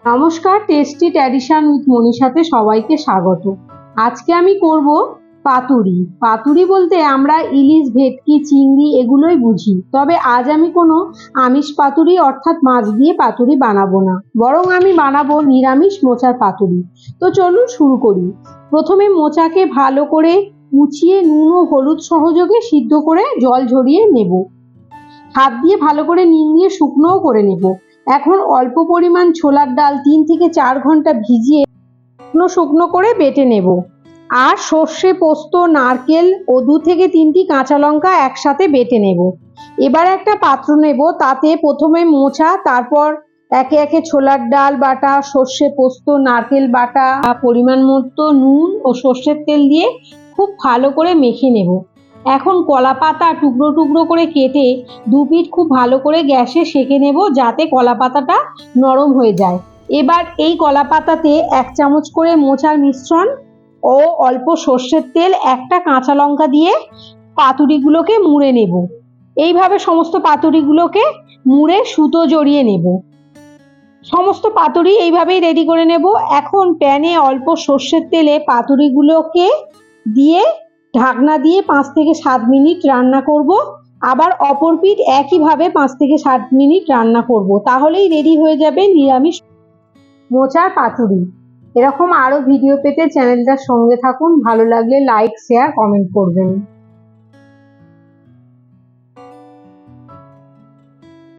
নমস্কার, tasty tradition with মনীষাতে সবাইকে স্বাগত। আজকে আমি করব পাতুরি। পাতুরি বলতে আমরা ইলিশ, ভেটকি, চিংড়ি এগুলোই বুঝি। তবে আজ আমি কোনো আমিষ পাতুরি অর্থাৎ মাছ দিয়ে পাতুরি বানাবো না, বরং আমি বানাবো নিরামিষ মোচার পাতুরি। তো চলুন শুরু করি। প্রথমে মোচাকে ভালো করে মুছিয়ে নুন ও হলুদ সহযোগে সিদ্ধ করে জল ঝরিয়ে নেব। হাত দিয়ে ভালো করে নিংড়িয়ে শুকনোও করে নেব। এখন অল্প পরিমাণ ছোলার ডাল 3 থেকে 4 ঘন্টা ভিজিয়ে শুকনো শুকনো করে বেটে নেব। আর সর্ষে, পোস্ত, নারকেল ও 2 থেকে 3টি কাঁচা লঙ্কা একসাথে বেটে নেব। এবার একটা পাত্র নেব, তাতে প্রথমে মোচা, তারপর একে একে ছোলার ডাল বাটা, সর্ষে, পোস্ত, নারকেল বাটা, পরিমাণ মতো নুন ও সর্ষের তেল দিয়ে খুব ভালো করে মেখে নেব। এখন কলা পাতা টুকরো টুকরো করে কেটে 2 পিঠ খুব ভালো করে গ্যাসে সেঁকে নেব, যাতে কলা পাতাটা নরম হয়ে যায়। এবার এই কলা পাতাতে 1 চামচ করে মোচার মিশ্রণ ও অল্প সর্ষের তেল, একটা কাঁচা লঙ্কা দিয়ে পাতুরিগুলোকে মুড়ে নেব। এইভাবে সমস্ত পাতুরিগুলোকে মুড়ে সুতো জড়িয়ে নেব। সমস্ত পাতুরি এইভাবেই রেডি করে নেব। এখন প্যানে অল্প সর্ষের তেলে পাতুরিগুলোকে দিয়ে ঢাকনা দিয়ে 5 থেকে 7 মিনিট রান্না করব। আবার অপর পিঠ একইভাবে 5 থেকে 7 মিনিট রান্না করব। তাহলেই রেডি হয়ে যাবে নিরামিষ মোচার পাতুরি। এরকম আরো ভিডিও পেতে চ্যানেলটার সঙ্গে থাকুন। ভালো লাগলে লাইক, শেয়ার, কমেন্ট করবেন।